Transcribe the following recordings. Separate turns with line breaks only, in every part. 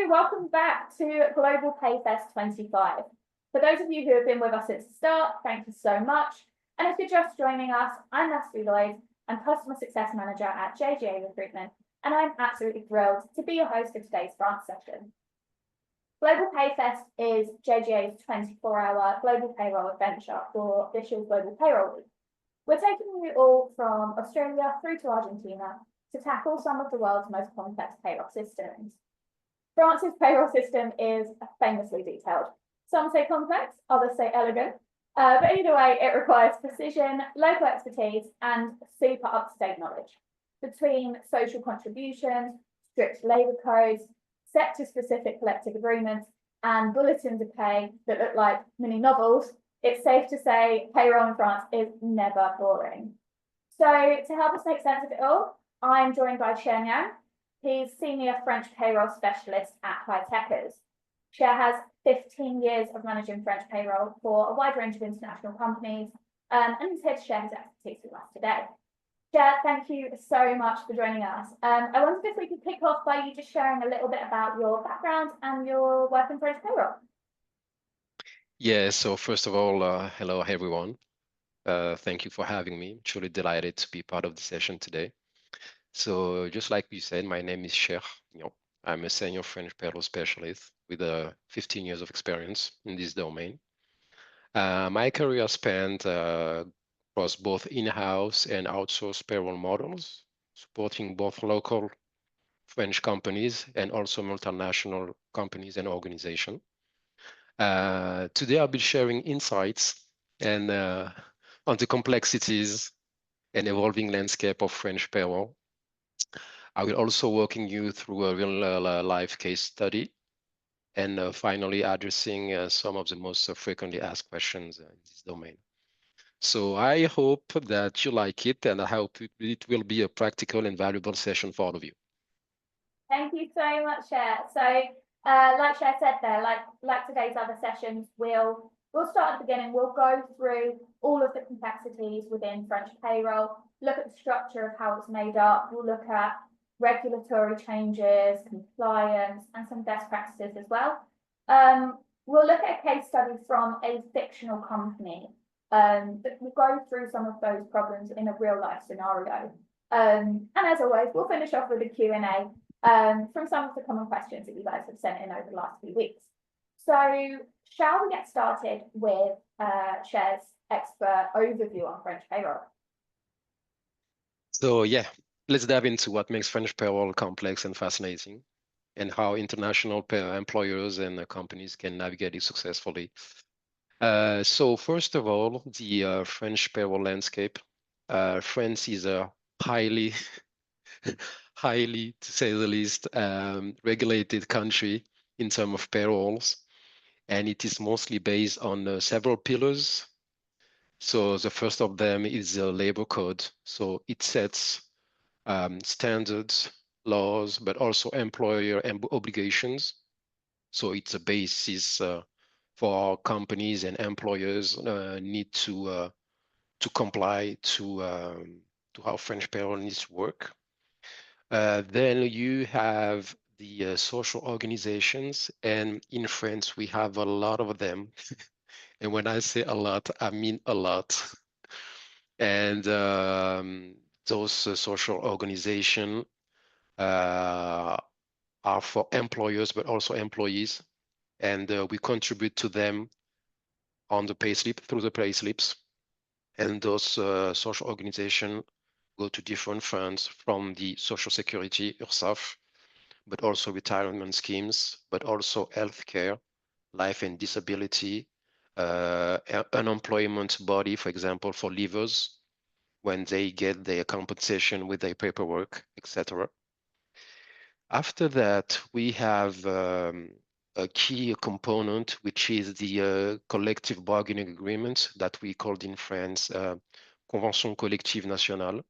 welcome back to Global Pay Fest 25. For those of you who have been with us since the start, thank you so much. And if you're just joining us, I'm Natalie Lloyd. I'm Customer Success Manager at JGA Recruitment, and I'm absolutely thrilled to be your host of today's France session. Global Pay Fest is JGA's 24-hour global payroll adventure for this year's Global Payroll Week. We're taking you all from Australia through to Argentina to tackle some of the world's most complex payroll systems. France's payroll system is famously detailed. Some say complex, others say elegant, but either way, it requires precision, local expertise, and super up-to-date knowledge. Between social contributions, strict labour codes, sector-specific collective agreements, and bulletins of pay that look like mini novels, it's safe to say payroll in France is never boring. So to help us make sense of it all, I'm joined by Cheikh Niang. He's Senior French Payroll Specialist at Hightekers. Cheikh has 15 years of managing French payroll for a wide range of international companies, and he's here to share his expertise with us today. Cheikh, thank you so much for joining us. I wondered if we could kick off by you just sharing a little bit about your background and your work in French payroll.
Yeah, so first of all, hello everyone. Thank you for having me. Truly delighted to be part of the session today. So just like you said, my name is Cheikh Niang. I'm a senior French payroll specialist with 15 years of experience in this domain. My career spanned across both in-house and outsourced payroll models, supporting both local French companies and also multinational companies and organizations. Today, I'll be sharing insights and on the complexities and evolving landscape of French payroll. I will also walking you through a real life case study and finally addressing some of the most frequently asked questions in this domain. So I hope that you like it, and I hope it will be a practical and valuable session for all of you.
Thank you so much, Cheikh. So like Cheikh said there, like today's other sessions, we'll start at the beginning. We'll go through all of the complexities within French payroll, look at the structure of how it's made up. We'll look at regulatory changes, compliance, and some best practices as well. We'll look at a case study from a fictional company that will go through some of those problems in a real life scenario. And as always, we'll finish off with a Q&A from some of the common questions that you guys have sent in over the last few weeks. So shall we get started with Cheikh's expert overview on French payroll?
So yeah, let's dive into what makes French payroll complex and fascinating, and how international employers and companies can navigate it successfully. So first of all, the French payroll landscape. France is a highly, to say the least, regulated country in terms of payrolls, and it is mostly based on several pillars. So the first of them is the labor code. So it sets standards, laws, but also employer obligations. So it's a basis for our companies and employers need to comply to how French payroll needs to work. Then you have the social organizations, and in France we have a lot of them. And when I say a lot, I mean a lot. And those social organizations are for employers, but also employees. And we contribute to them on the payslip, through the payslips. And those social organizations go to different funds, from the Social Security, URSSAF, but also retirement schemes, but also healthcare, life and disability, unemployment body, for example, for leavers, when they get their compensation with their paperwork, etc. After that, we have a key component, which is the collective bargaining agreement that we called in France Convention collective nationale.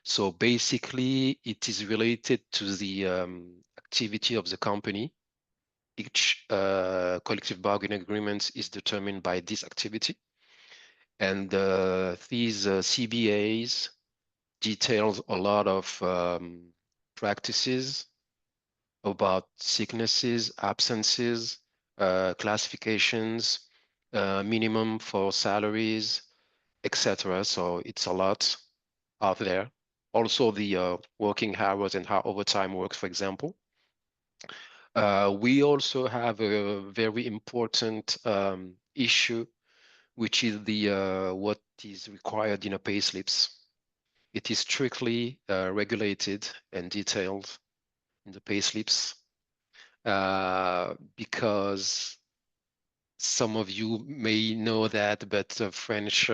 So basically, it is related to the activity of the company. Each collective bargaining agreement is determined by this activity. And these CBAs details a lot of practices, about sicknesses, absences, classifications, minimum for salaries, etc. So it's a lot out there. Also the working hours and how overtime works, for example. We also have a very important issue, which is the what is required in a pay slips. It is strictly regulated and detailed in the pay slips because some of you may know that, but the French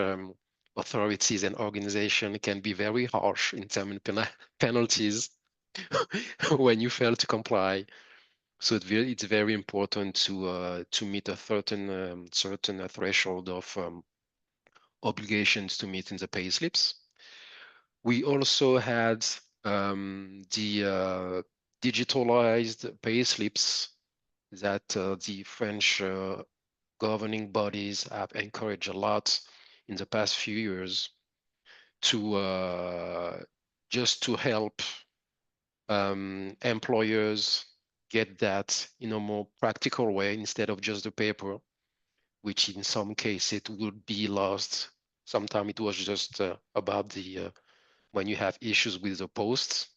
authorities and organization can be very harsh in terms of penalties when you fail to comply. So it's very important to meet a certain threshold of obligations to meet in the pay slips. We also had the digitalized pay slips that the French governing bodies have encouraged a lot in the past few years to just to help employers get that in a more practical way instead of just the paper, which in some cases it would be lost. Sometimes it was just about the when you have issues with the posts,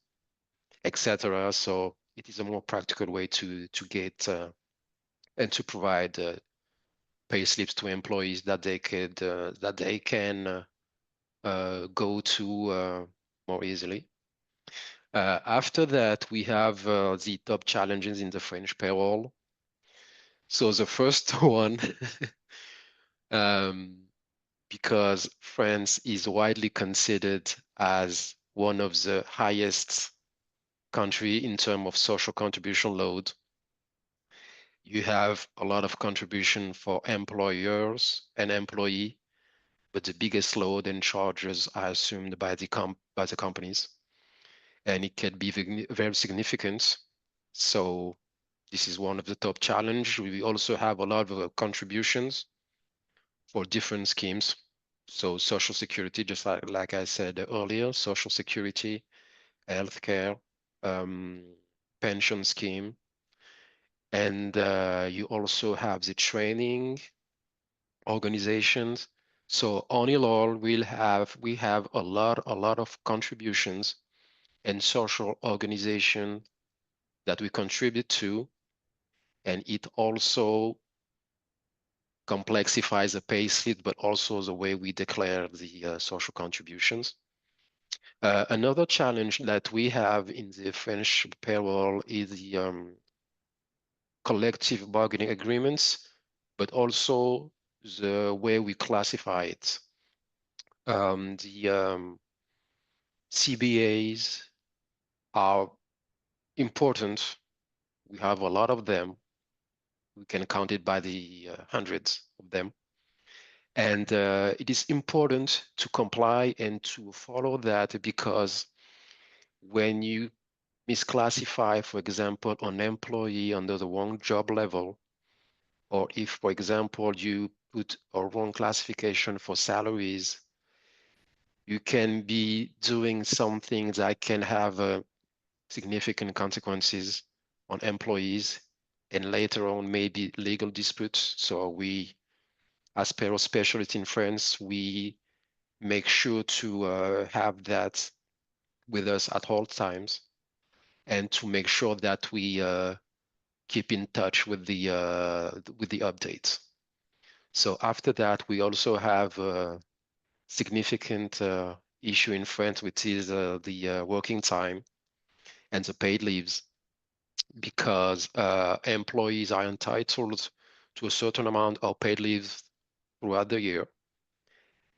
etc. So it is a more practical way to get and to provide pay slips to employees that they can go to more easily. After that, we have the top challenges in the French payroll. So the first one, because France is widely considered as one of the highest country in terms of social contribution load. You have a lot of contribution for employers and employee, but the biggest load and charges are assumed by the companies, and it can be very significant. So this is one of the top challenge. We also have a lot of contributions for different schemes. So social security, just like I said earlier, social security, healthcare, pension scheme, and you also have the training organizations. So all in all, we have a lot of contributions and social organization that we contribute to, and it also complexifies the pay slip, but also the way we declare the social contributions. Another challenge that we have in the French payroll is the collective bargaining agreements, but also the way we classify it. The CBAs are important. We have a lot of them. We can count it by the hundreds of them. And it is important to comply and to follow that, because when you misclassify, for example, an employee under the wrong job level, or if, for example, you put a wrong classification for salaries, you can be doing something that can have significant consequences on employees, and later on maybe legal disputes. So we, as payroll specialists in France, we make sure to have that with us at all times, and to make sure that we keep in touch with the updates. So after that, we also have a significant issue in France, which is the working time and the paid leaves, because employees are entitled to a certain amount of paid leave throughout the year.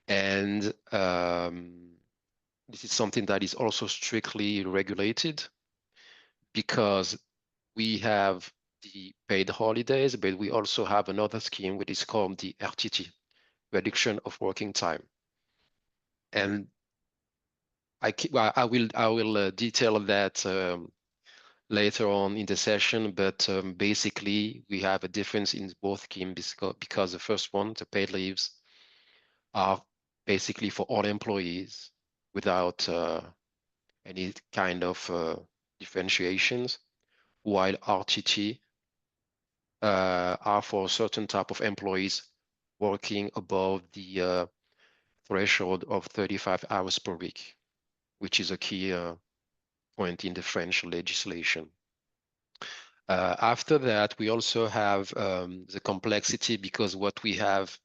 And this is something that is also strictly regulated, because we have the paid holidays, but we also have another scheme which is called the RTT, reduction of working time. And I will detail that later on in the session, but basically we have a difference in both schemes, because the first one, the paid leaves, are basically for all employees without any kind of differentiations, while RTT are for a certain type of employees working above the threshold of 35 hours per week, which is a key point in the French legislation. After that, we also have the complexity, because what we have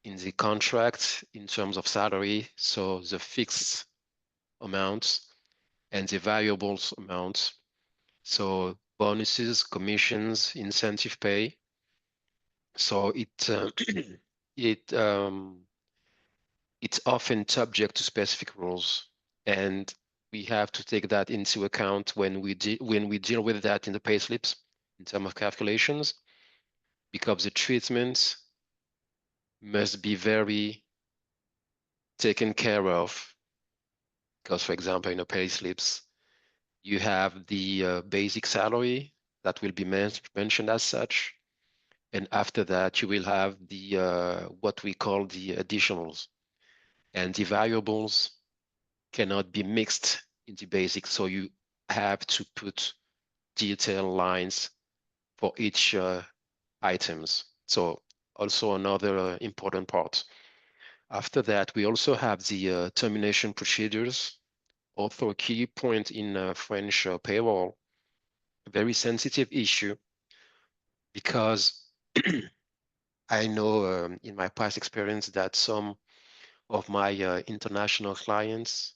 in the contract in terms of salary, so the fixed amounts and the variables amounts, so bonuses, commissions, incentive pay. So it's often subject to specific rules, and we have to take that into account when we deal with that in the pay slips in terms of calculations, because the treatment must be very taken care of. Because, for example, in the pay slips, you have the basic salary that will be mentioned as such, and after that you will have the what we call the additionals, and the variables cannot be mixed in the basic, so you have to put detailed lines for each items. So also another important part. After that, we also have the termination procedures, also a key point in French payroll, a very sensitive issue, because I know in my past experience that some of my international clients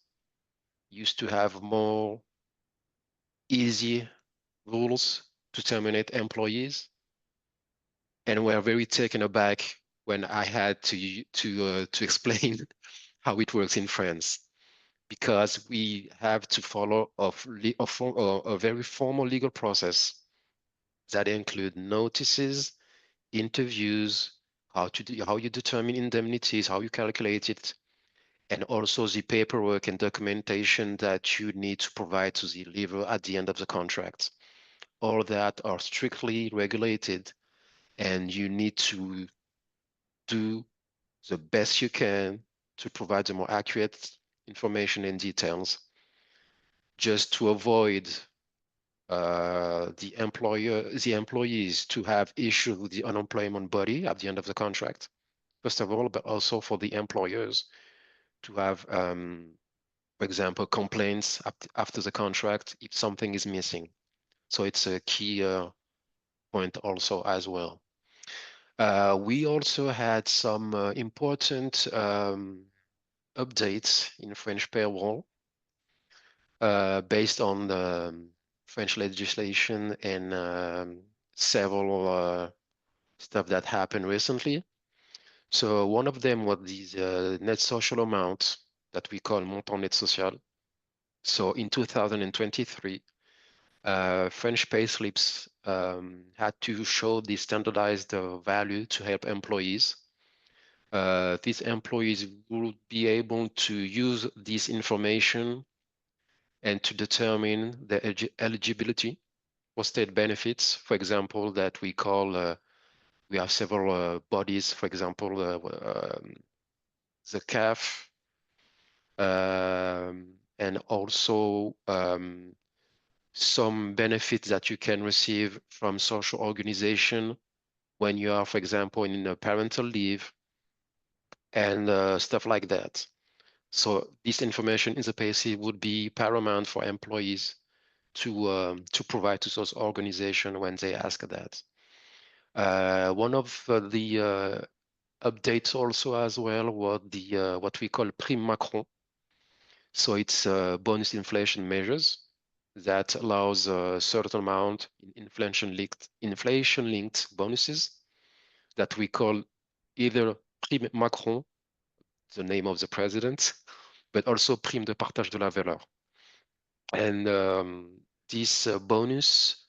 used to have more easy rules to terminate employees, and were very taken aback when I had to explain how it works in France, because we have to follow a very formal legal process that include notices, interviews, how you determine indemnities, how you calculate it, and also the paperwork and documentation that you need to provide to the deliverer at the end of the contract. All that are strictly regulated, and you need to do the best you can to provide the more accurate information and details, just to avoid the employees to have issues with the unemployment body at the end of the contract, first of all, but also for the employers to have, for example, complaints after the contract if something is missing. So it's a key point also as well. We also had some important updates in French payroll based on the French legislation and several stuff that happened recently. So one of them was the net social amount that we call montant net social. So in 2023, French payslips had to show the standardized value to help employees. These employees will be able to use this information and to determine the eligibility for state benefits. For example, that we call, we have several bodies, for example, the CAF, and also some benefits that you can receive from social organization when you are, for example, in a parental leave and stuff like that. So this information in the payslip would be paramount for employees to provide to those organizations when they ask that. One of the updates also as well was the what we call prime Macron. So it's bonus inflation measures that allows a certain amount in inflation-linked bonuses that we call either prime Macron, the name of the president, but also prime de partage de la valeur. And this bonus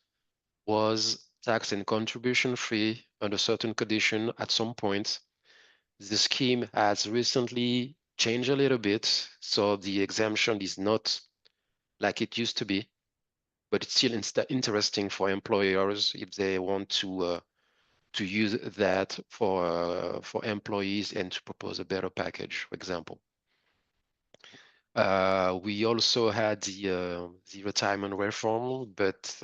was tax and contribution free under certain condition at some point. The scheme has recently changed a little bit, so the exemption is not like it used to be, but it's still interesting for employers if they want to use that for employees and to propose a better package, for example. We also had the retirement reform, but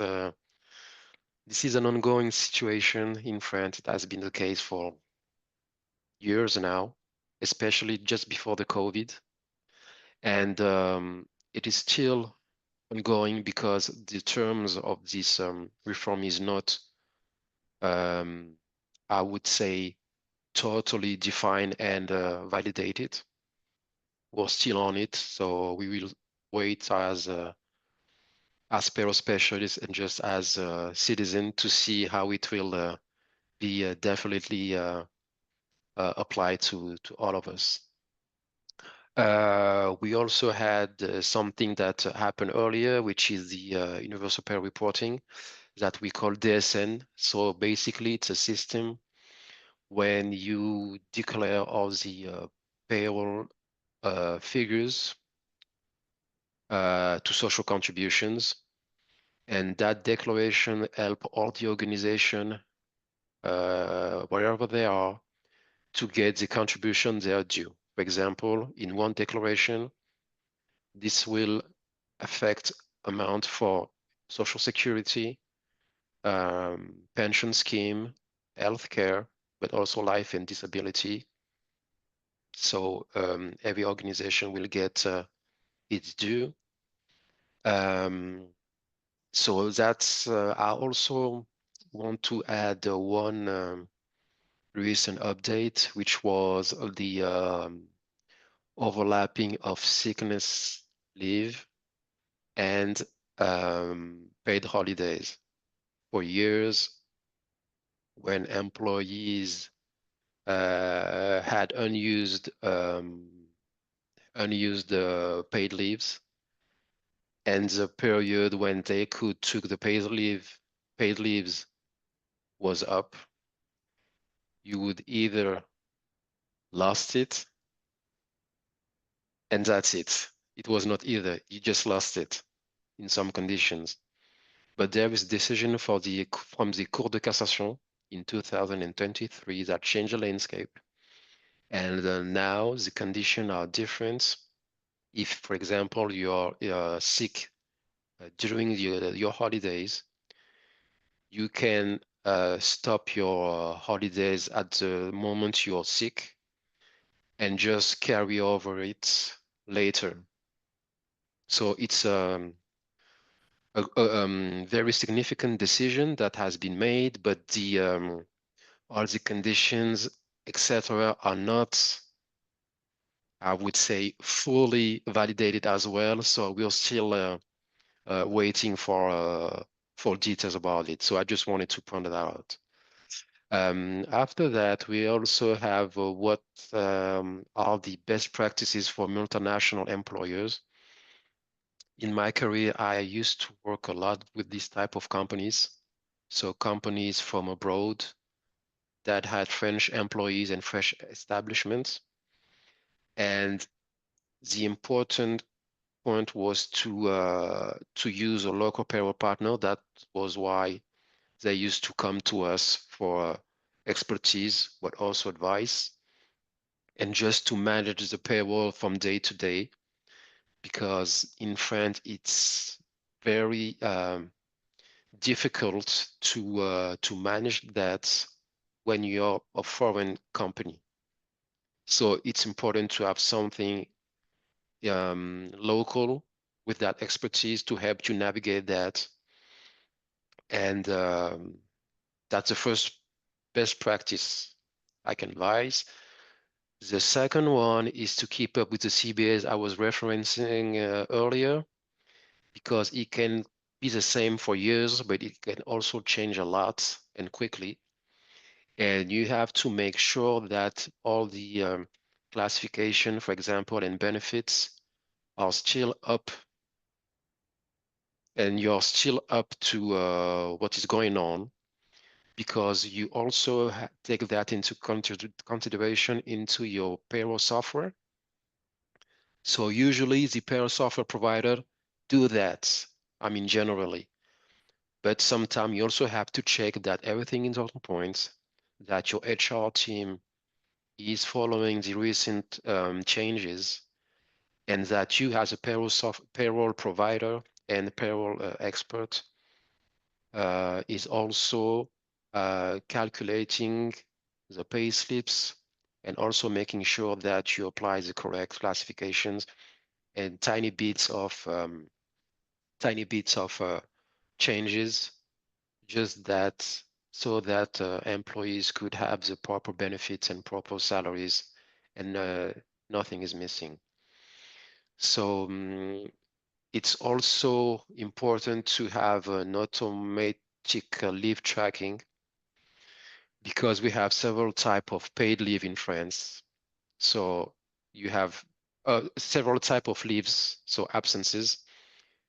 This is an ongoing situation in France. It has been the case for years now, especially just before the COVID. And it is still ongoing because the terms of this reform is not, I would say, totally defined and validated. We're still on it, so we will wait as payroll specialists and just as a citizen to see how it will be definitely applied to all of us. We also had something that happened earlier, which is the Universal Payroll Reporting that we call DSN. So basically, it's a system when you declare all the payroll figures to social contributions, and that declaration help all the organization, wherever they are, to get the contribution they are due. For example, in one declaration, this will affect amount for Social Security, pension scheme, healthcare, but also life and disability. So every organization will get its due. So that's, I also want to add one recent update, which was the overlapping of sickness leave and paid holidays. For years, when employees had unused paid leaves, and the period when they could took the paid leaves was up, you would either lost it, and that's it. It was not either, you just lost it in some conditions. But there is decision from the Cour de Cassation in 2023 that changed the landscape. And now the conditions are different. If, for example, you're sick during your holidays, you can stop your holidays at the moment you're sick and just carry over it later. So it's a very significant decision that has been made, but all the conditions, etc., are not, I would say, fully validated as well. So we're still waiting for details about it. So I just wanted to point that out. After that, we also have what are the best practices for multinational employers. In my career, I used to work a lot with these type of companies. So companies from abroad that had French employees and French establishments. And the important point was to use a local payroll partner. That was why they used to come to us for expertise, but also advice, and just to manage the payroll from day to day. Because in France, it's very difficult to manage that when you're a foreign company. So it's important to have something local with that expertise to help you navigate that. And that's the first best practice I can advise. The second one is to keep up with the CBAs I was referencing earlier, because it can be the same for years, but it can also change a lot and quickly. And you have to make sure that all the classification, for example, and benefits are still up, and you're still up to what is going on, because you also take that into consideration into your payroll software. So usually the payroll software provider do that, I mean, generally. But sometimes you also have to check that everything is on point, that your HR team is following the recent changes, and that you as a payroll provider and payroll expert is also calculating the pay slips and also making sure that you apply the correct classifications and tiny bits of changes, just that so that employees could have the proper benefits and proper salaries, and nothing is missing. So it's also important to have an automatic leave tracking, because we have several type of paid leave in France. So you have several type of leaves, so absences.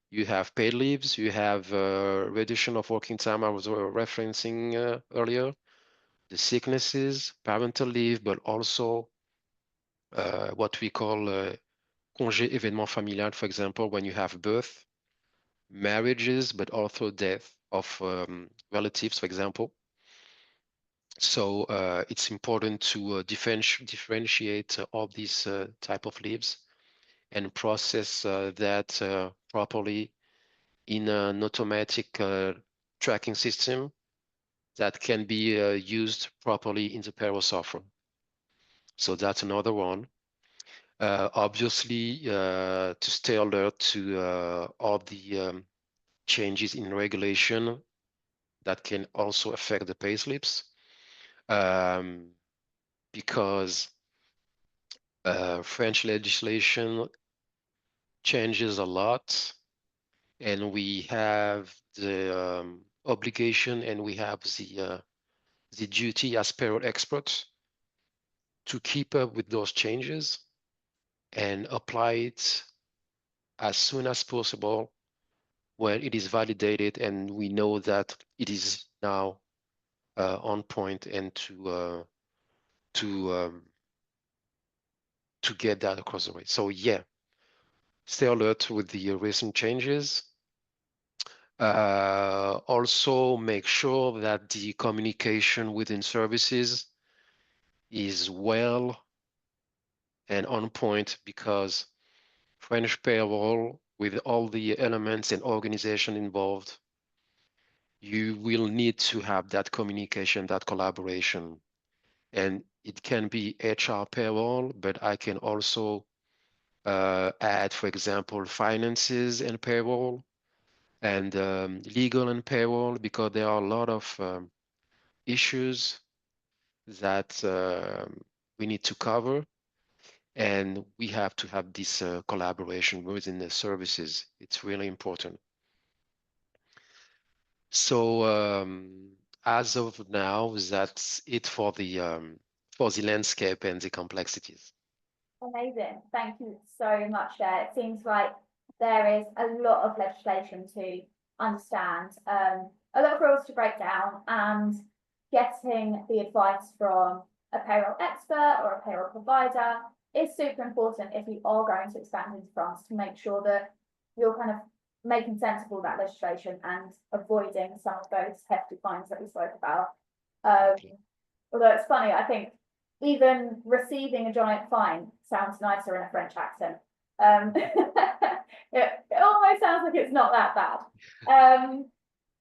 You have paid leaves, you have reduction of working time I was referencing earlier, the sicknesses, parental leave, but also what we call congé événement familial, for example, when you have birth, marriages, but also death of relatives, for example. So it's important to differentiate all these type of leaves and process that properly in an automatic tracking system that can be used properly in the payroll software. So that's another one. Obviously, to stay alert to all the changes in regulation that can also affect the pay slips, because French legislation changes a lot, and we have the obligation and we have the duty as payroll experts to keep up with those changes and apply it as soon as possible when it is validated and we know that it is now on point, and to get that across the way. So yeah, stay alert with the recent changes. Also make sure that the communication within services is well and on point, because French payroll, with all the elements and organization involved, you will need to have that communication, that collaboration. And it can be HR payroll, but I can also add, for example, finances and payroll, and legal and payroll, because there are a lot of issues that we need to cover, and we have to have this collaboration within the services. It's really important. So as of now, that's it for the landscape and the complexities.
Amazing. Thank you so much there. It seems like there is a lot of legislation to understand, a lot of rules to break down, and getting the advice from a payroll expert or a payroll provider is super important if you are going to expand into France, to make sure that you're kind of making sense of all that legislation and avoiding some of those hefty fines that we spoke about. Although it's funny, I think even receiving a giant fine sounds nicer in a French accent. It almost sounds like it's not that bad.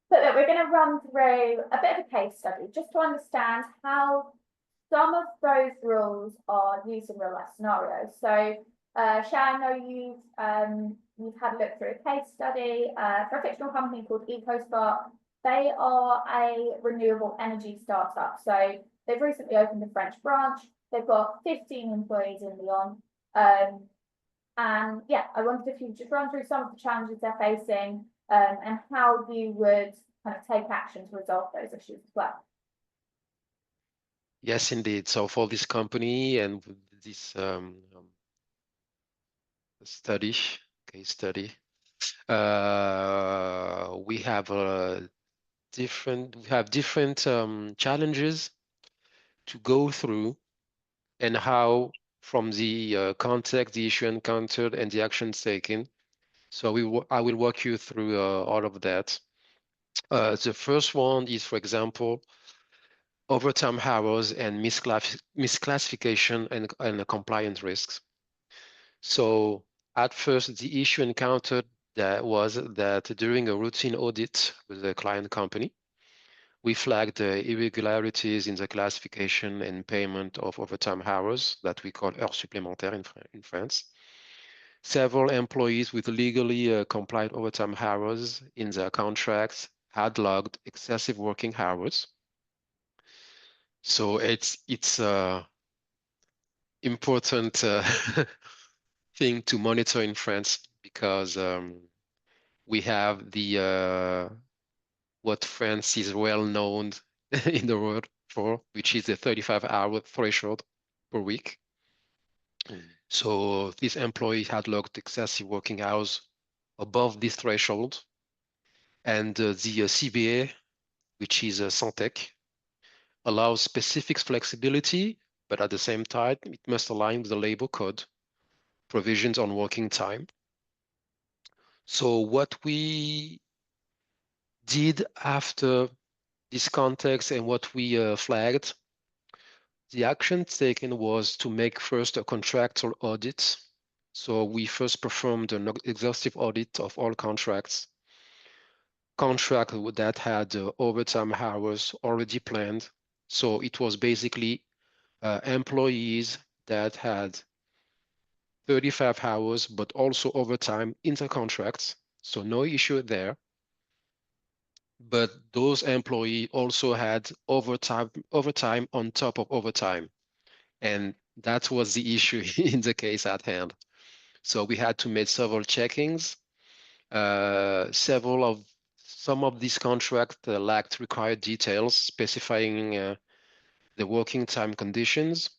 But we're going to run through a bit of a case study just to understand how some of those rules are used in real life scenarios. So, Shan, I know you've had a look through a case study for a fictional company called EcoSpark. They are a renewable energy startup. So they've recently opened a French branch. They've got 15 employees in Lyon. And yeah, I wondered if you just run through some of the challenges they're facing, and how you would kind of take action to resolve those issues as well.
Yes, indeed. So for this company and this case study, we have different challenges to go through, and how, from the context, the issue encountered, and the actions taken. So I will walk you through all of that. The first one is, for example, overtime hours and misclassification and compliance risks. So at first, the issue encountered that during a routine audit with the client company, we flagged irregularities in the classification and payment of overtime hours that we call heures supplémentaires in France. Several employees with legally compliant overtime hours in their contracts had logged excessive working hours. So it's important thing to monitor in France because we have the what France is well known in the world for, which is the 35-hour threshold per week. So this employee had logged excessive working hours above this threshold, and the CBA, which is Santec, allows specific flexibility, but at the same time, it must align with the labor code provisions on working time. So what we did after this context and what we flagged, the action taken was to make first a contractual audit. So we first performed an exhaustive audit of all contracts that had overtime hours already planned. So it was basically employees that had 35 hours, but also overtime in the contracts. So no issue there. But those employees also had overtime on top of overtime. And that was the issue in the case at hand. So we had to make several checkings. Some of these contracts lacked required details specifying the working time conditions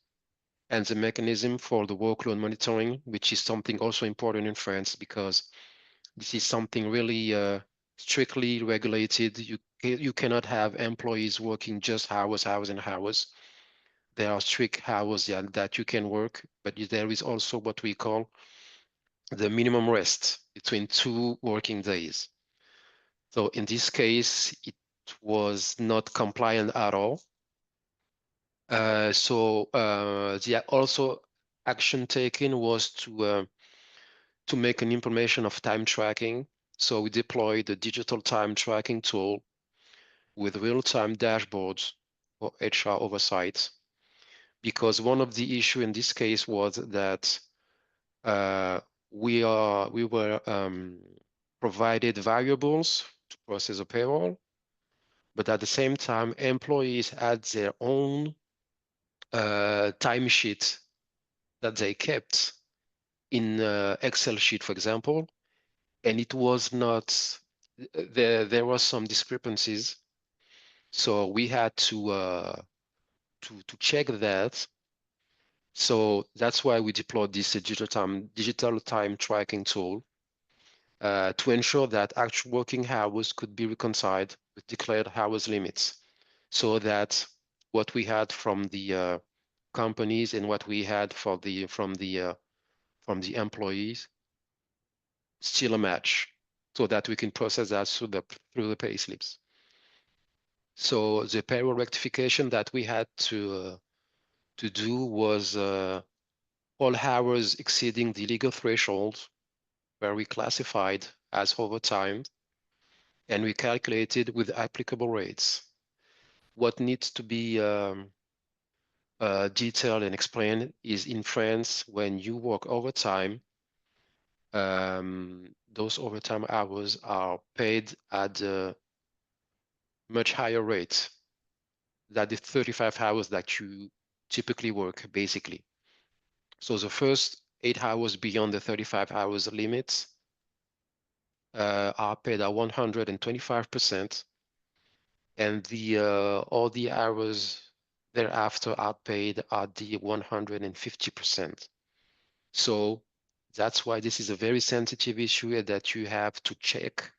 and the mechanism for the workload monitoring, which is something also important in France because this is something really strictly regulated. You cannot have employees working just hours and hours. There are strict hours that you can work, but there is also what we call the minimum rest between 2 working days. So in this case, it was not compliant at all. The also action taken was to make an implementation of time tracking. So we deployed a digital time tracking tool with real-time dashboards for HR oversight. Because one of the issue in this case was that we were provided variables to process a payroll, but at the same time, employees had their own timesheet that they kept in Excel sheet, for example, and it was not there was some discrepancies, so we had to check that. So that's why we deployed this digital time tracking tool to ensure that actual working hours could be reconciled with declared hours limits, so that what we had from the companies and what we had from the employees still a match, so that we can process that through the pay slips. So the payroll rectification that we had to do was all hours exceeding the legal threshold were reclassified as overtime, and we calculated with applicable rates. What needs to be detailed and explained is in France, when you work overtime, those overtime hours are paid at a much higher rate than the 35 hours that you typically work, basically. So the first 8 hours beyond the 35 hours limit are paid at 125%, and all the hours thereafter are paid at the 150%. So that's why this is a very sensitive issue, that you have to check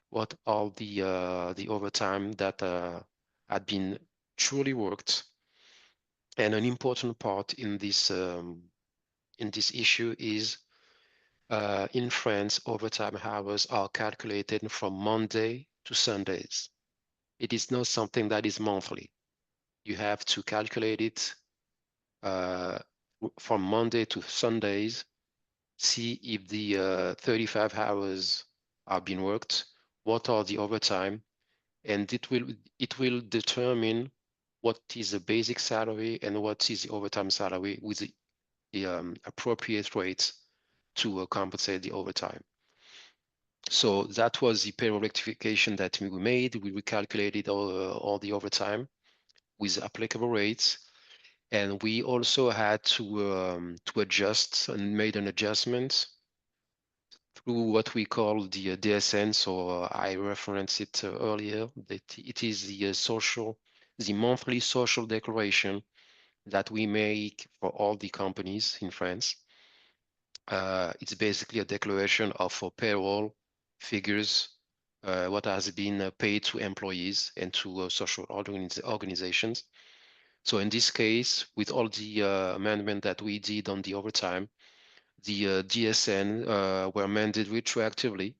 what all the overtime that had been truly worked. And an important part in this issue is in France, overtime hours are calculated from Monday to Sundays. It is not something that is monthly. You have to calculate it from Monday to Sundays, see if the 35 hours are being worked, what are the overtime, and it will determine what is the basic salary and what is the overtime salary with the appropriate rates to compensate the overtime. So that was the payroll rectification that we made. We recalculated all the overtime with applicable rates, and we also had to adjust and made an adjustment through what we call the DSN. So I referenced it earlier, that it is the monthly social declaration that we make for all the companies in France. It's basically a declaration of payroll figures, what has been paid to employees and to social organizations. So in this case, with all the amendment that we did on the overtime, the DSN were amended retroactively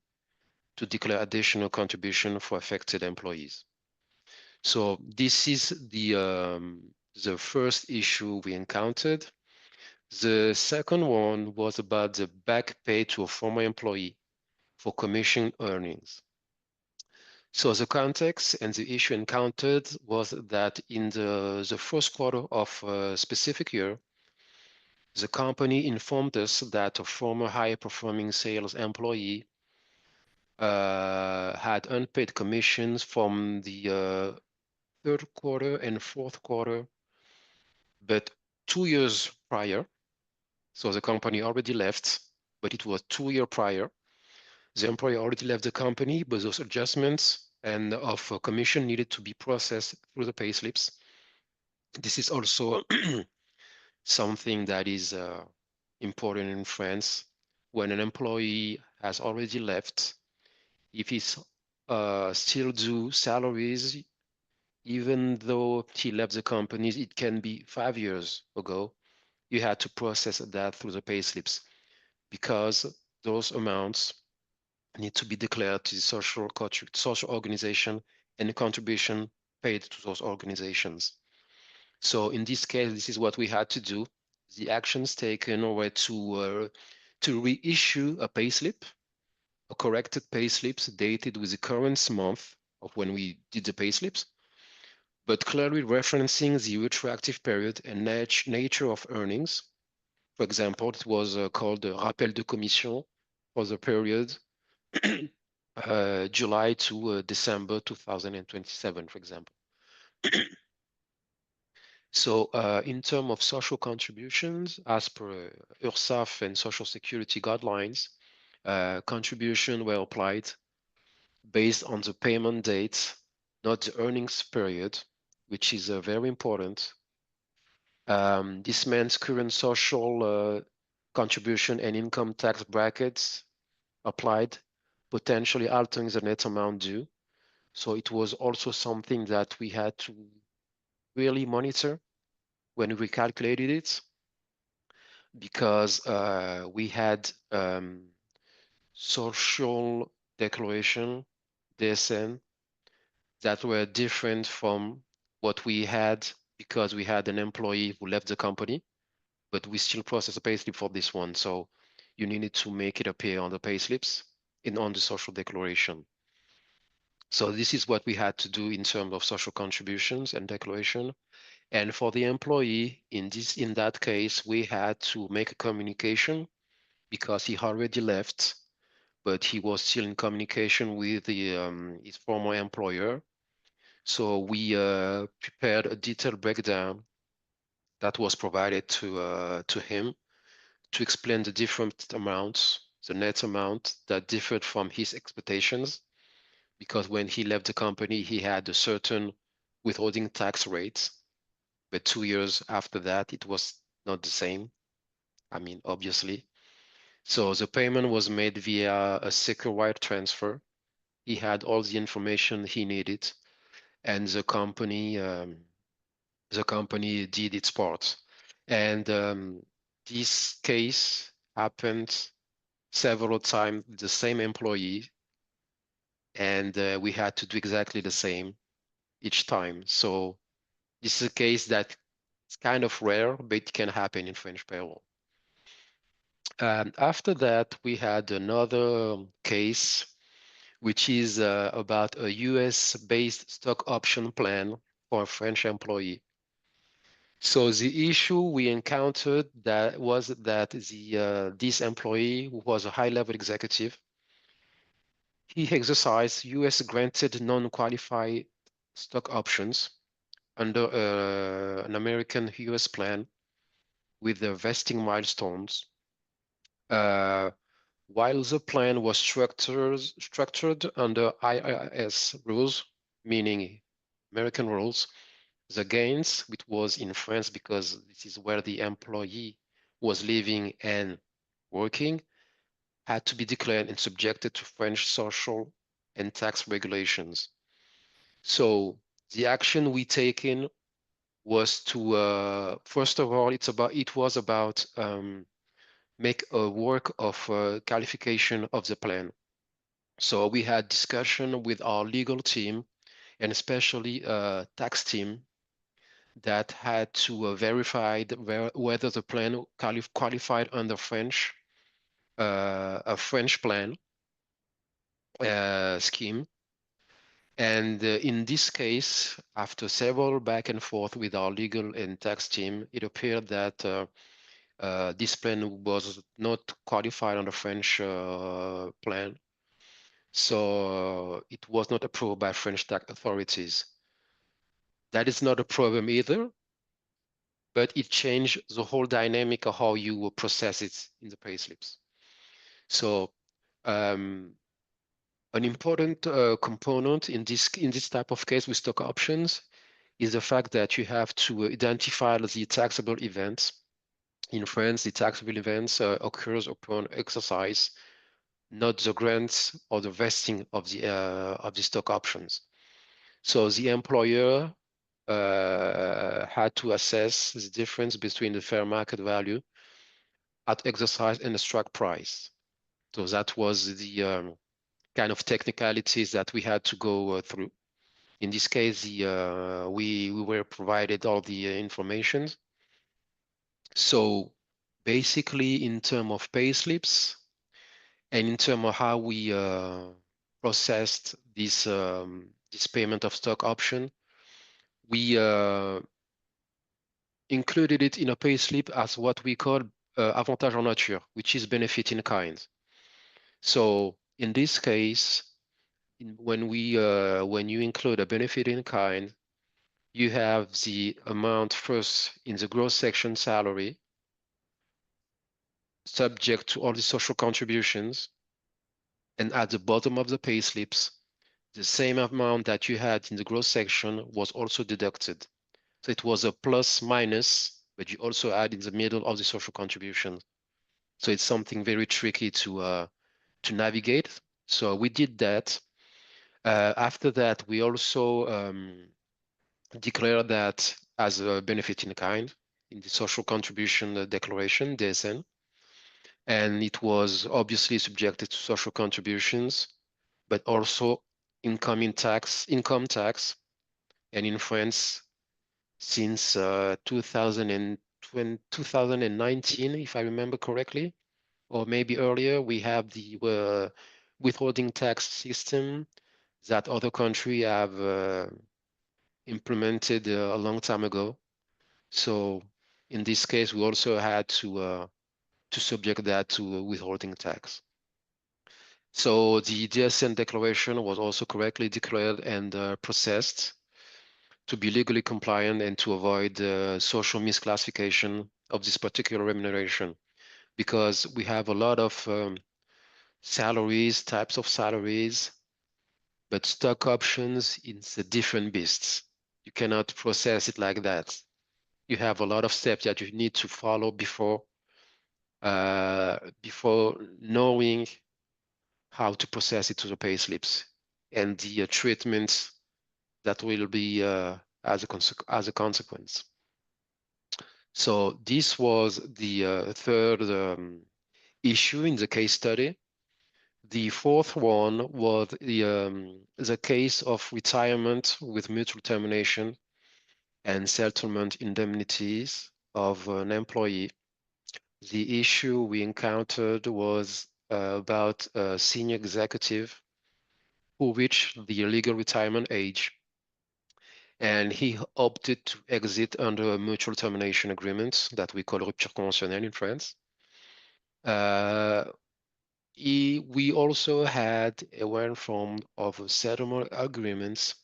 to declare additional contribution for affected employees. So this is the first issue we encountered. The second one was about the back pay to a former employee for commission earnings. So the context and the issue encountered was that in the first quarter of a specific year, the company informed us that a former high-performing sales employee had unpaid commissions from the third quarter and fourth quarter, but 2 years prior. So the company already left, but it was 2 years prior. The employee already left the company, but those adjustments and of commission needed to be processed through the pay slips. This is also something that is important in France. When an employee has already left, if he's still due salaries, even though he left the company, it can be 5 years ago, you had to process that through the pay slips because those amounts need to be declared to the social organization and the contribution paid to those organizations. So in this case, this is what we had to do. The actions taken were to reissue a payslip, a corrected payslips dated with the current month of when we did the payslips, but clearly referencing the retroactive period and nature of earnings. For example, it was called the rappel de commission for the period July to December 2027, for example. So in terms of social contributions, as per URSSAF and Social Security guidelines, contribution were applied based on the payment date, not the earnings period, which is very important. This means current social contribution and income tax brackets applied, potentially altering the net amount due. So it was also something that we had to really monitor when we calculated it, because we had social declaration, DSN, that were different from what we had because we had an employee who left the company, but we still process a payslip for this one. So you needed to make it appear on the payslips and on the social declaration. So this is what we had to do in terms of social contributions and declaration. And for the employee, in that case, we had to make a communication because he already left, but he was still in communication with his former employer. So we prepared a detailed breakdown that was provided to him to explain the different amounts, the net amount that differed from his expectations, because when he left the company, he had a certain withholding tax rate, but 2 years after that, it was not the same. I mean, obviously. So the payment was made via a secure wire transfer. He had all the information he needed, and the company did its part. And this case happened several times, the same employee, and we had to do exactly the same each time. So this is a case that it's kind of rare, but it can happen in French payroll. After that, we had another case which is about a US-based stock option plan for a French employee. So the issue we encountered that was that this employee, who was a high-level executive, he exercised US-granted non-qualified stock options under an American US plan with the vesting milestones. While the plan was structured under IRS rules, meaning American rules, the gains, which was in France because this is where the employee was living and working, had to be declared and subjected to French social and tax regulations. So the action we taken was to, first of all, it was about make a work of qualification of the plan. So we had discussion with our legal team and especially tax team that had to verify whether the plan qualified under a French plan scheme. And in this case, after several back and forth with our legal and tax team, it appeared that this plan was not qualified under French plan. So it was not approved by French tax authorities. That is not a problem either, but it changed the whole dynamic of how you will process it in the payslips. So an important component in this type of case with stock options is the fact that you have to identify the taxable events. In France, the taxable events occurs upon exercise, not the grants or the vesting of the stock options. So the employer had to assess the difference between the fair market value at exercise and the strike price. So that was the kind of technicalities that we had to go through. In this case, we were provided all the information. So basically, in terms of pay slips and in terms of how we processed this payment of stock option, we included it in a payslip as what we call avantage en nature, which is benefit in kind. So in this case, when you include a benefit in kind, you have the amount first in the gross section salary, subject to all the social contributions, and at the bottom of the payslips, the same amount that you had in the gross section was also deducted. So it was a plus minus, but you also add in the middle of the social contribution. So it's something very tricky to navigate. So we did that. After that, we also declare that as a benefit in kind in the social contribution declaration, DSN. And it was obviously subjected to social contributions, but also income tax. And in France, since 2019, if I remember correctly, or maybe earlier, we have the withholding tax system that other countries have implemented a long time ago. So in this case, we also had to subject that to withholding tax. So the DSN declaration was also correctly declared and processed to be legally compliant and to avoid social misclassification of this particular remuneration, because we have a lot of types of salaries, but stock options, it's a different beast. You cannot process it like that. You have a lot of steps that you need to follow before knowing how to process it to the pay slips and the treatment that will be as a consequence. So this was the third issue in the case study. The fourth one was the case of retirement with mutual termination and settlement indemnities of an employee. The issue we encountered was about a senior executive who reached the legal retirement age, and he opted to exit under a mutual termination agreement that we call rupture conventionnelle in France. We also had a one form of settlement agreements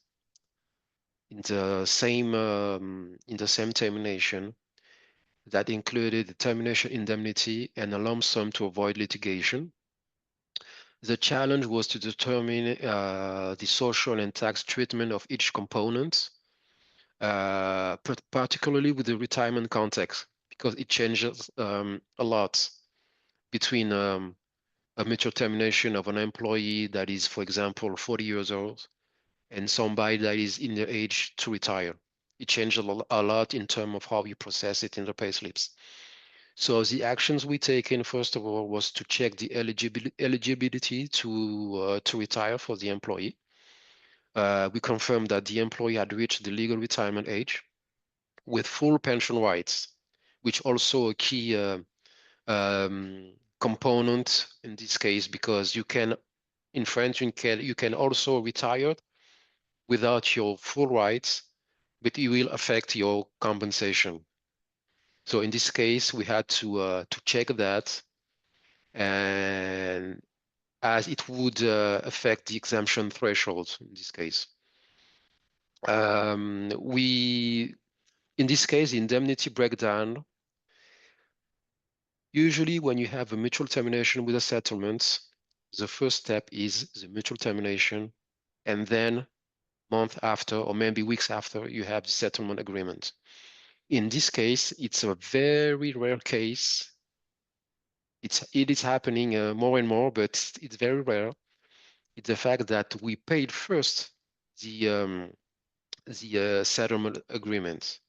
in the same termination that included the termination indemnity and a lump sum to avoid litigation. The challenge was to determine the social and tax treatment of each component, particularly with the retirement context, because it changes a lot between a mutual termination of an employee that is, for example, 40 years old and somebody that is in the age to retire. It changes a lot in terms of how you process it in the payslips. So the actions we taken, first of all, was to check the eligibility to retire for the employee. We confirmed that the employee had reached the legal retirement age with full pension rights, which also a key component in this case, because you can, in France, you can also retire without your full rights, but it will affect your compensation. So in this case, we had to check that, and as it would affect the exemption threshold in this case. In this case, indemnity breakdown. Usually when you have a mutual termination with a settlement, the first step is the mutual termination, and then month after, or maybe weeks after, you have the settlement agreement. In this case, it's a very rare case. It is happening more and more, but it's very rare. It's the fact that we paid first the settlement agreement.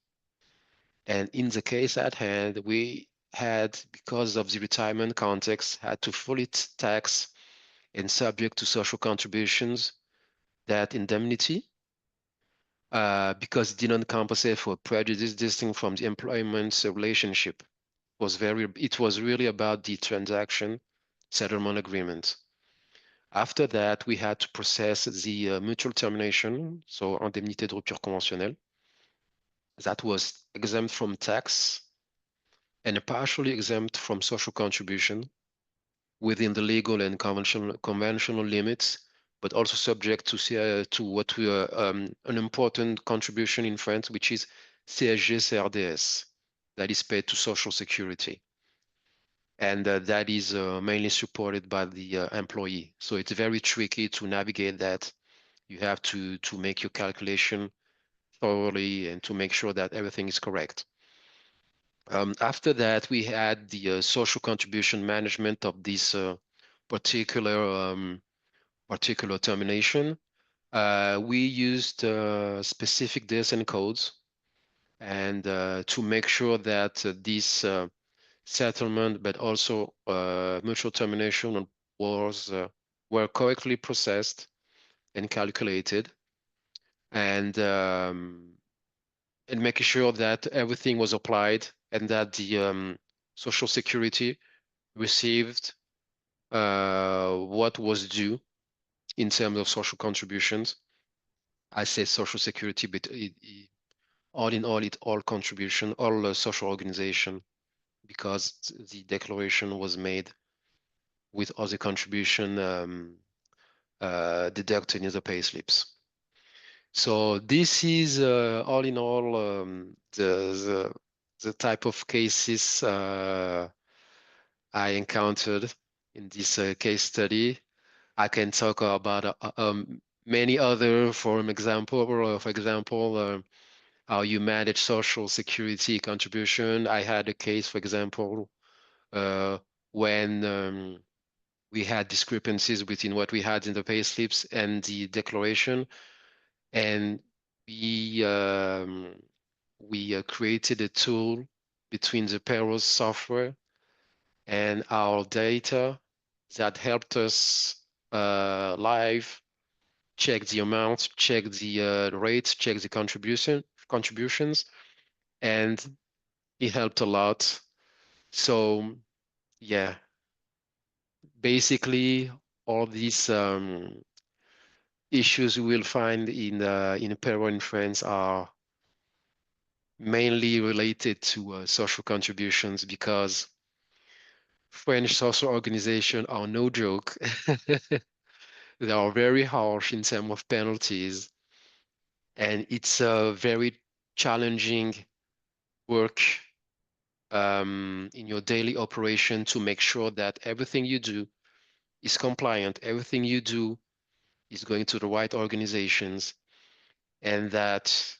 And in the case at hand, we had, because of the retirement context, had to fully tax and subject to social contributions that indemnity, because it didn't compensate for prejudice distinct from the employment relationship. It was really about the transaction settlement agreement. After that, we had to process the mutual termination, so indemnité de rupture conventionnelle. That was exempt from tax and partially exempt from social contribution within the legal and conventional limits, but also subject to what we an important contribution in France, which is CSG CRDS, that is paid to Social Security. And that is mainly supported by the employee. So it's very tricky to navigate that. You have to make your calculation thoroughly and to make sure that everything is correct. After that, we had the social contribution management of this particular termination. We used specific DSN codes and to make sure that this settlement, but also mutual termination were correctly processed and calculated, and making sure that everything was applied and that the Social Security received what was due in terms of social contributions. I say Social Security, but all in all, all contribution, all social organization, because the declaration was made with other contribution deducted in the pay slips. So this is all in all the type of cases I encountered in this case study. I can talk about many other, for example, how you manage social security contribution. I had a case, for example, when we had discrepancies between what we had in the pay slips and the declaration, and we created a tool between the payroll software and our data that helped us live check the amount, check the rates, check the contributions, and it helped a lot. So yeah, basically all these issues we will find in payroll in France are mainly related to social contributions, because French social organizations are no joke. They are very harsh in terms of penalties, and it's a very challenging work in your daily operation to make sure that everything you do is compliant, everything you do is going to the right organizations, and that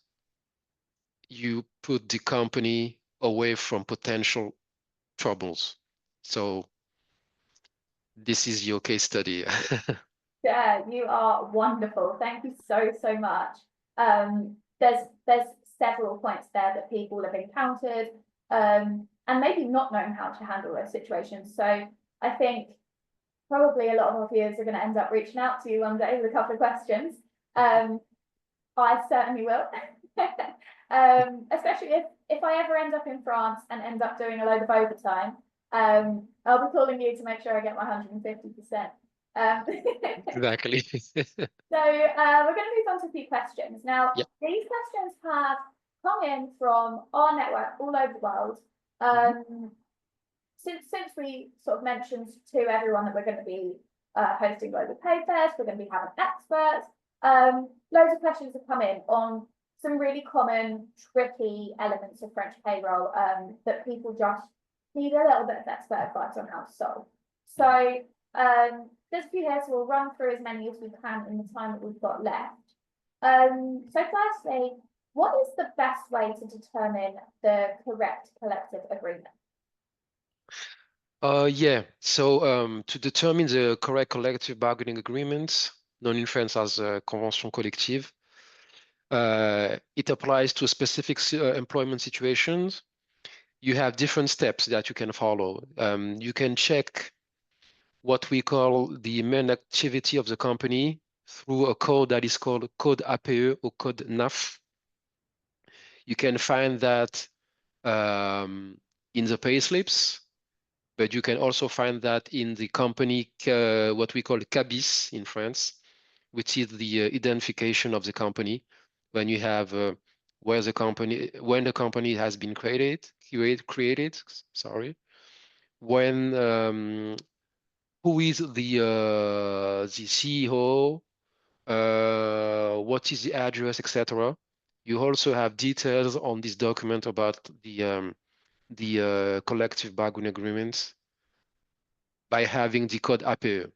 you put the company away from potential troubles. So this is your case study.
Yeah, you are wonderful. Thank you so, so much. There's several points there that people have encountered, and maybe not known how to handle those situations. So I think probably a lot of our viewers are going to end up reaching out to you one day with a couple of questions. I certainly will. Especially if I ever end up in France and end up doing a load of overtime, I'll be calling you to make sure I get my 150%.
Exactly.
So we're going to move on to a few questions. Now,
Yeah.
these questions have come in from our network all over the world. Since we sort of mentioned to everyone that we're going to be hosting Global Pay Fest, we're going to be having experts. Loads of questions have come in on some really common, tricky elements of French payroll that people just need a little bit of expert advice on how to solve. So there's a few here, so we'll run through as many as we can in the time that we've got left. So firstly, what is the best way to determine the correct collective agreement?
Yeah. So to determine the correct collective bargaining agreement, known in France as convention collective, it applies to specific employment situations. You have different steps that you can follow. You can check what we call the main activity of the company through a code that is called Code APE or Code NAF. You can find that in the payslips, but you can also find that in the company, what we call CABIS in France, which is the identification of the company when you have when the company has been created, sorry, when who is the CEO, what is the address, etc. You also have details on this document about the collective bargaining agreements by having the code APE.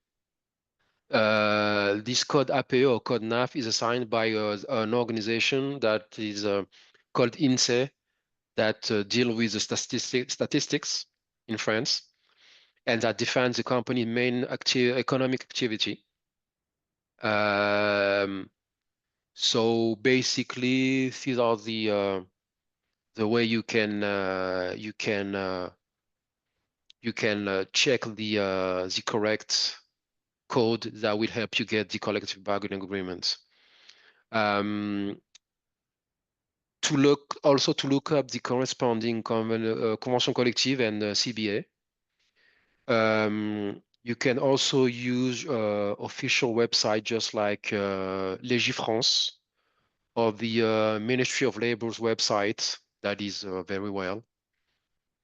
This code APE or code NAF is assigned by an organization that is called INSEE, that deal with the statistics in France, and that defines the company's main economic activity. So basically, these are the way you can check the correct code that will help you get the collective bargaining agreement. To look up the corresponding convention collective and CBA. You can also use official website just like Légifrance or the Ministry of Labor's website. That is very well.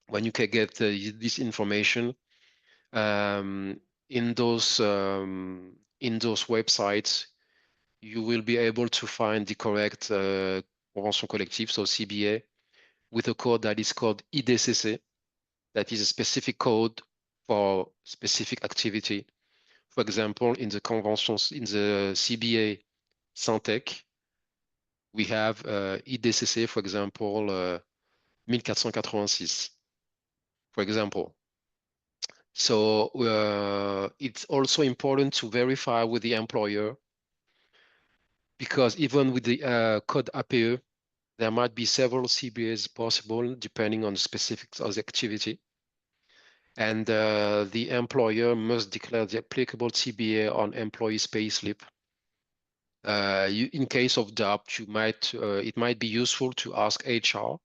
When you can get this information in those websites, you will be able to find the correct convention collective, so CBA, with a code that is called IDCC. That is a specific code for specific activity. For example, in the conventions, in the CBA Syntec, we have IDCC, for example, 1486, for example. So it's also important to verify with the employer, because even with the code APE, there might be several CBAs possible depending on the specifics of the activity. And the employer must declare the applicable CBA on employee's payslip. In case of doubt, it might be useful to ask HR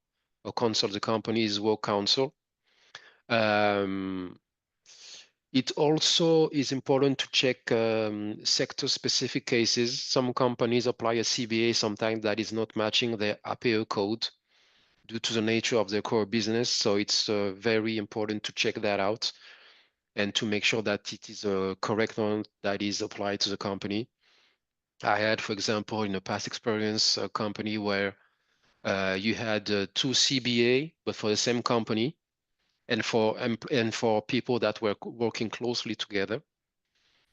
or consult the company's work council. It also is important to check sector-specific cases. Some companies apply a CBA sometimes that is not matching their APO code due to the nature of their core business. So it's very important to check that out and to make sure that it is a correct one that is applied to the company. I had, for example, in a past experience, a company where you had two CBA, but for the same company, and for people that were working closely together.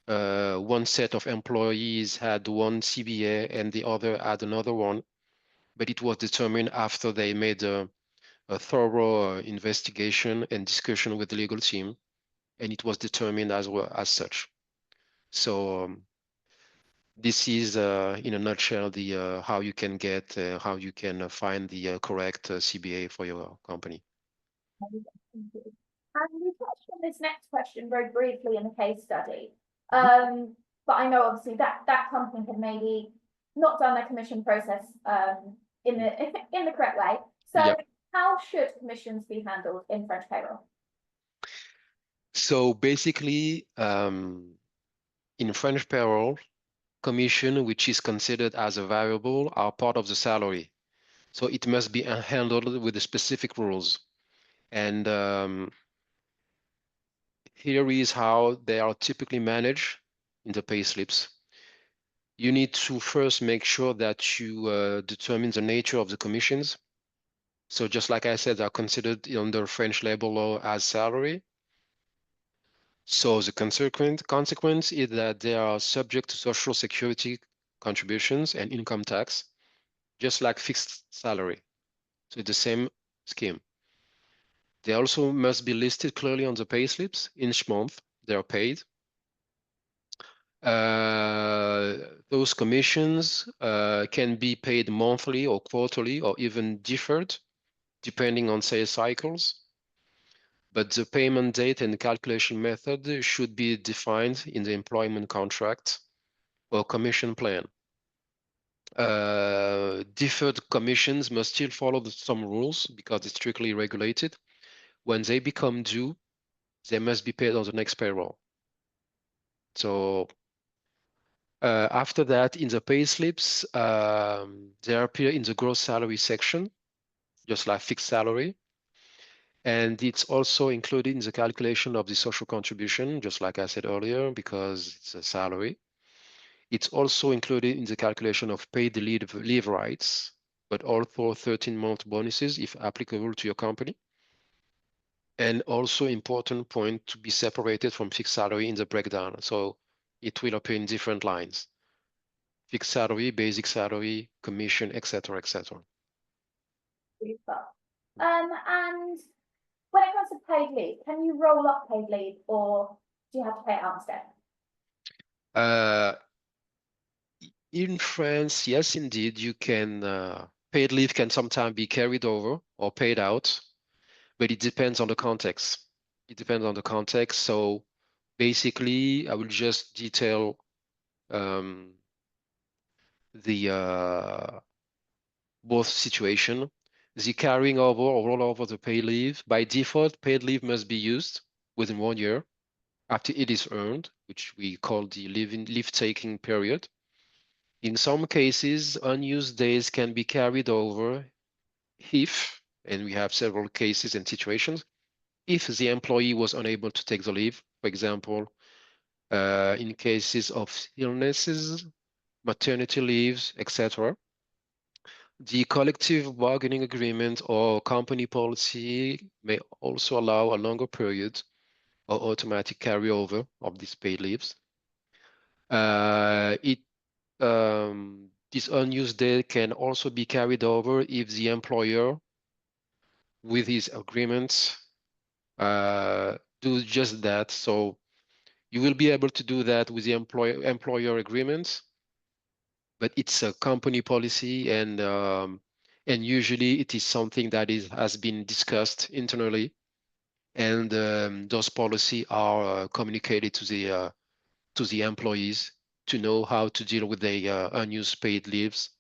One set of employees had one CBA and the other had another one, but it was determined after they made a thorough investigation and discussion with the legal team, and it was determined as well as such. So this is, in a nutshell, the how you can get, how you can find the correct CBA for your company.
Thank you. And we touched on this next question very briefly in the case study. But I know obviously that company had maybe not done their commission process in the correct way. So
Yep.
how should commissions be handled in French payroll?
So basically, in French payroll, commission, which is considered as a variable, are part of the salary. So it must be handled with the specific rules. And here is how they are typically managed in the pay slips. You need to first make sure that you determine the nature of the commissions. So just like I said, they are considered under French labor law as salary. So the consequence is that they are subject to social security contributions and income tax, just like fixed salary. So it's the same scheme. They also must be listed clearly on the pay slips each month they are paid. Those commissions can be paid monthly or quarterly or even deferred, depending on sales cycles. But the payment date and calculation method should be defined in the employment contract or commission plan. Deferred commissions must still follow some rules because it's strictly regulated. When they become due, they must be paid on the next payroll. So after that, in the pay slips, they appear in the gross salary section, just like fixed salary. And it's also included in the calculation of the social contribution, just like I said earlier, because it's a salary. It's also included in the calculation of paid leave rights, but also 13-month bonuses if applicable to your company. And also important point to be separated from fixed salary in the breakdown. So it will appear in different lines. Fixed salary, basic salary, commission, etc., etc.
Super. And when it comes to paid leave, can you roll up paid leave or do you have to pay it out instead?
In France, yes, indeed, you can, paid leave can sometimes be carried over or paid out, but it depends on the context. It depends on the context. So basically, I will just detail the both situation. The carrying over or roll over the paid leave, by default, paid leave must be used within 1 year after it is earned, which we call the leave-taking period. In some cases, unused days can be carried over if, and we have several cases and situations, if the employee was unable to take the leave, for example, in cases of illnesses, maternity leaves, etc. The collective bargaining agreement or company policy may also allow a longer period or automatic carryover of these paid leaves. This unused day can also be carried over if the employer, with his agreements, do just that. So you will be able to do that with the employer agreements, but it's a company policy, and usually it is something that has been discussed internally, and those policies are communicated to the employees to know how to deal with the unused paid leaves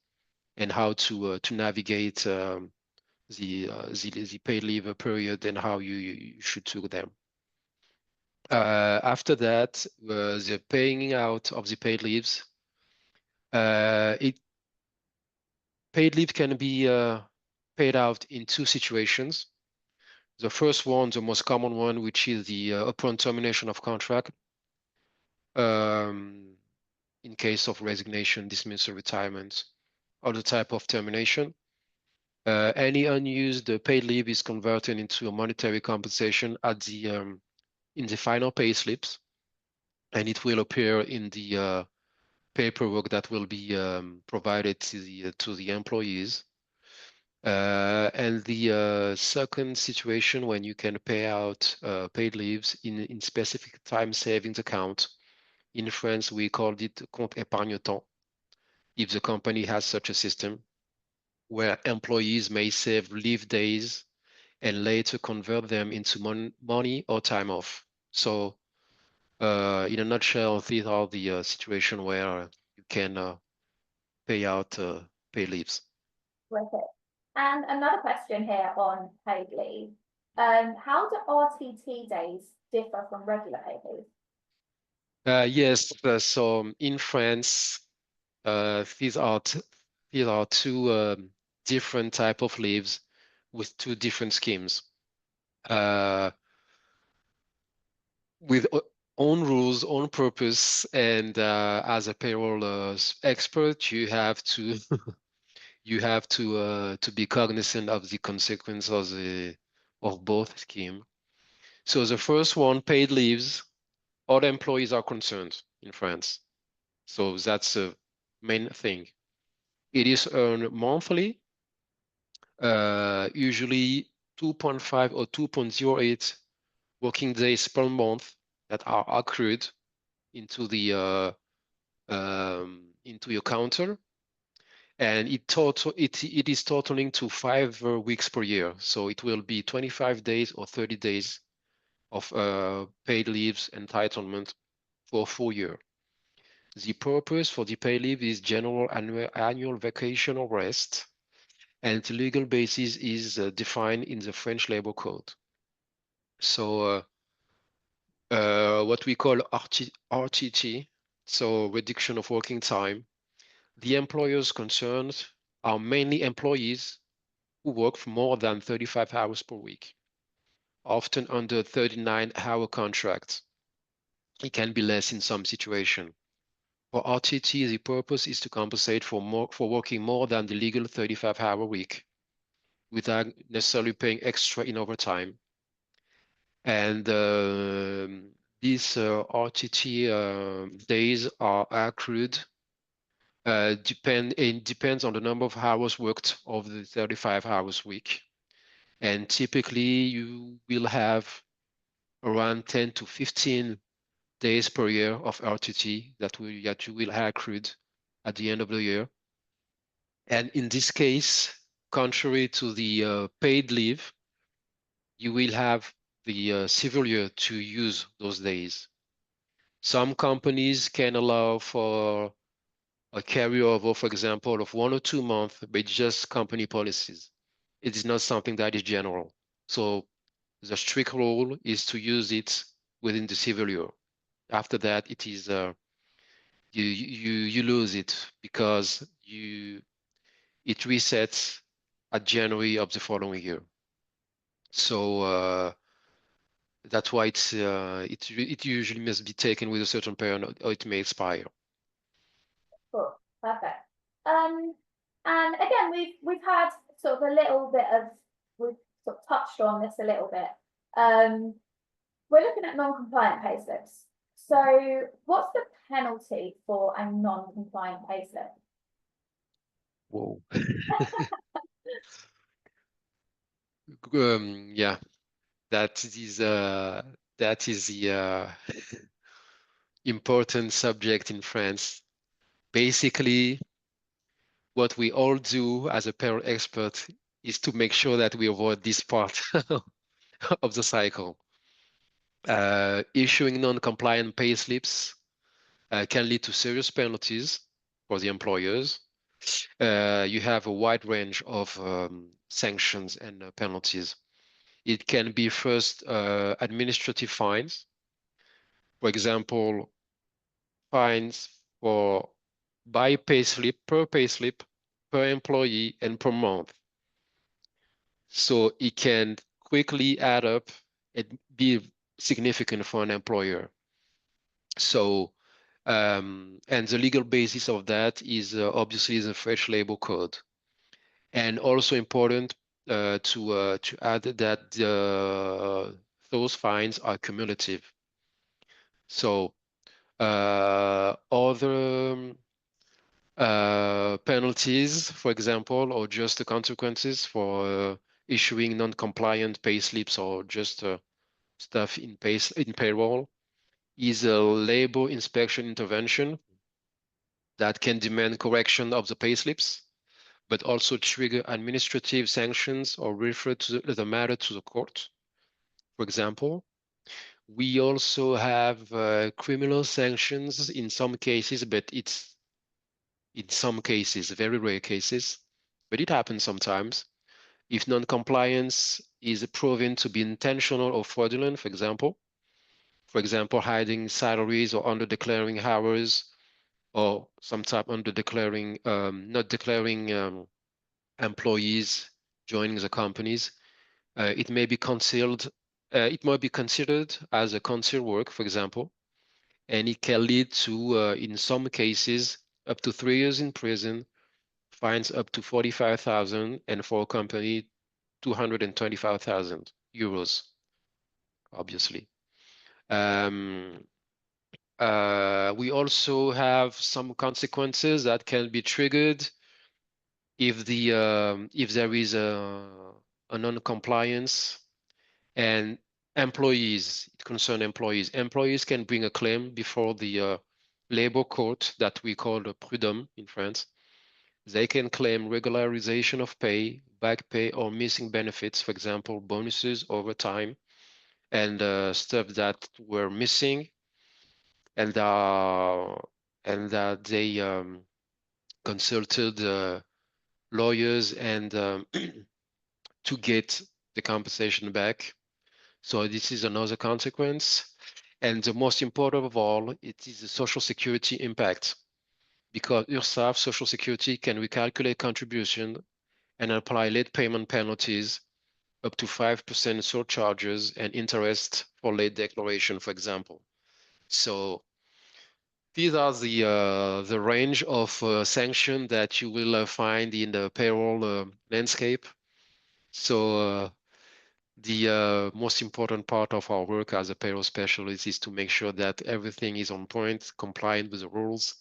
and how to navigate the paid leave period and how you should do them. After that, the paying out of the paid leaves. Paid leave can be paid out in two situations. The first one, the most common one, which is the upon termination of contract, um, in case of resignation, dismissal, retirement, other type of termination. Any unused paid leave is converted into a monetary compensation at the in the final pay slips, and it will appear in the paperwork that will be provided to the employees. And the second situation when you can pay out paid leaves in specific time savings account. In France, we called it compte épargne-temps. If the company has such a system where employees may save leave days and later convert them into money or time off. So in a nutshell, these are the situation where you can pay out paid leaves.
Terrific. And another question here on paid leave. How do RTT days differ from regular paid leave?
Yes, so in France, these are two different type of leaves with two different schemes. With own rules, own purpose, and as a payroll expert, you have to you have to be cognizant of the consequence of both scheme. So the first one, paid leaves, all employees are concerned in France. So that's the main thing. It is earned monthly, usually 2.5 or 2.08 working days per month that are accrued into the into your counter, and it is totaling to 5 weeks per year. So it will be 25 days or 30 days of paid leaves entitlement for a full year. The purpose for the paid leave is general annual vacation or rest, and the legal basis is defined in the French Labor Code. So what we call RTT, so reduction of working time. The employers concerned are mainly employees who work for more than 35 hours per week, often under 39-hour contracts. It can be less in some situations. For RTT, the purpose is to compensate for working more than the legal 35-hour week without necessarily paying extra in overtime. And these RTT days are accrued. It depends on the number of hours worked over the 35 hours week. And typically you will have around 10 to 15 days per year of RTT that you will have accrued at the end of the year. And in this case, contrary to the paid leave, you will have the civil year to use those days. Some companies can allow for a carryover, for example, of 1 or 2 months, but just company policies. It is not something that is general. So the strict rule is to use it within the civil year. After that, it is you lose it because it resets at January of the following year. So that's why it usually must be taken with a certain period or it may expire.
Cool, perfect. And again, we've had sort of a little bit of, we've sort of touched on this a little bit. We're looking at non-compliant payslips. So what's the penalty for a non-compliant payslip?
Whoa. Yeah, that is the important subject in France. Basically, what we all do as a payroll expert is to make sure that we avoid this part of the cycle. Issuing non-compliant payslips can lead to serious penalties for the employers. You have a wide range of sanctions and penalties. It can be first administrative fines, For example, fines for per payslip, per employee, and per month. So it can quickly add up and be significant for an employer. So, and the legal basis of that is obviously the French Labor Code. And also important to add that those fines are cumulative. So other penalties, for example, or just the consequences for issuing non-compliant pay slips or just stuff in payroll is a labor inspection intervention that can demand correction of the pay slips, but also trigger administrative sanctions or refer to the matter to the court. For example, we also have criminal sanctions in some cases, but it's in some cases, very rare cases, but it happens sometimes. If non-compliance is proven to be intentional or fraudulent, for example, hiding salaries or under-declaring hours, or sometimes under-declaring, not declaring employees joining the companies, it may be concealed. It might be considered as a concealed work, for example, and it can lead to, in some cases, up to 3 years in prison, fines up to 45,000, and for a company, 225,000 euros, obviously. We also have some consequences that can be triggered if there is a non-compliance, and employees, it concerns employees. Employees can bring a claim before the labor court that we call the prud'homme in France. They can claim regularization of pay, back pay, or missing benefits, for example, bonuses over time, and stuff that were missing, and that they consulted lawyers and to get the compensation back. So this is another consequence. And the most important of all, it is the social security impact, because URSSAF Social Security can recalculate contribution and apply late payment penalties up to 5% surcharges and interest for late declaration, for example. So these are the range of sanction that you will find in the payroll landscape. So the most important part of our work as a payroll specialist is to make sure that everything is on point, compliant with the rules,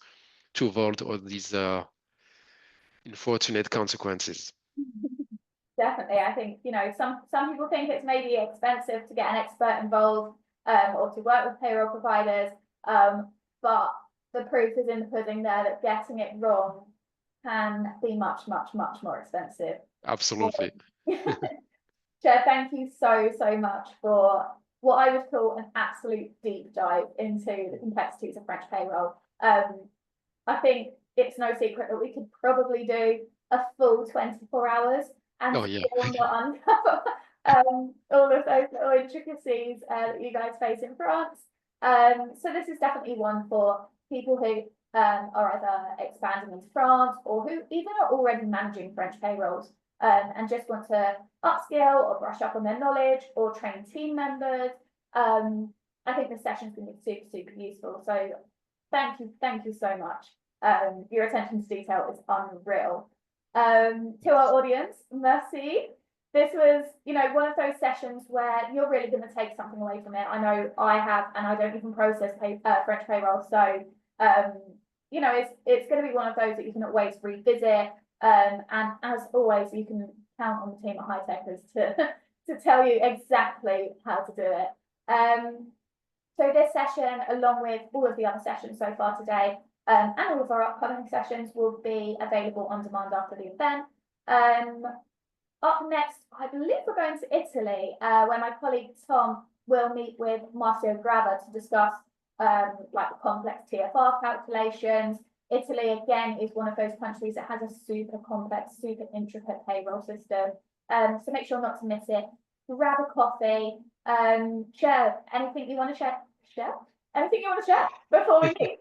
to avoid all these unfortunate consequences.
Definitely, I think, you know, some people think it's maybe expensive to get an expert involved or to work with payroll providers, but the proof is in the pudding there that getting it wrong can be much, much, much more expensive.
Absolutely.
Chair, thank you so much for what I would call an absolute deep dive into the complexities of French payroll. I think it's no secret that we could probably do a full 24 hours and still not uncover all of those little intricacies that you guys face in France. So this is definitely one for people who are either expanding into France or who even are already managing French payrolls and just want to upskill or brush up on their knowledge or train team members. I think this session is going to be super useful. So thank you so much. Your attention to detail is unreal. To our audience, merci. This was, you know, one of those sessions where you're really going to take something away from it. I know I have, and I don't even process French payroll. So, you know, it's going to be one of those that you can always revisit. And as always, you can count on the team at Hightekers to tell you exactly how to do it. So this session, along with all of the other sessions so far today, and all of our upcoming sessions will be available on demand after the event. Up next, I believe we're going to Italy, where my colleague Tom will meet with Marcio Grava to discuss like the complex TFR calculations. Italy, again, is one of those countries that has a super complex, super intricate payroll system. So make sure not to miss it. Grab a coffee. Share anything you want to share? Anything you want to share before we leave?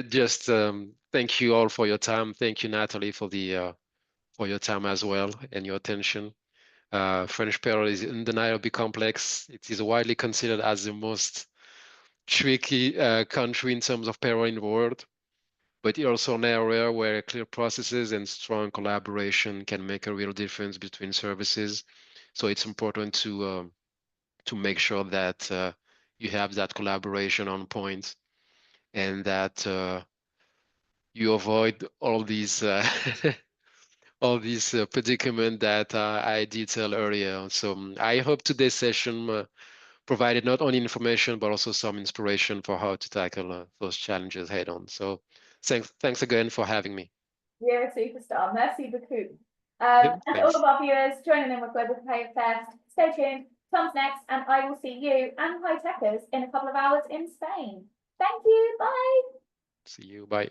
Just thank you all for your time. Thank you, Natalie, for your time as well and your attention. French payroll is undeniably complex. It is widely considered as the most tricky country in terms of payroll in the world, but it's also an area where clear processes and strong collaboration can make a real difference between services. So it's important to make sure that you have that collaboration on point and that you avoid all these predicament that I detailed earlier. So I hope today's session provided not only information but also some inspiration for how to tackle those challenges head on. So thanks again for having me.
You're a superstar. Merci beaucoup.
Yep,
And all
thanks.
of our viewers joining in with Global Pay Fest, stay tuned. Tom's next, and I will see you and Hightekers in a couple of hours in Spain. Thank you. Bye.
See you. Bye.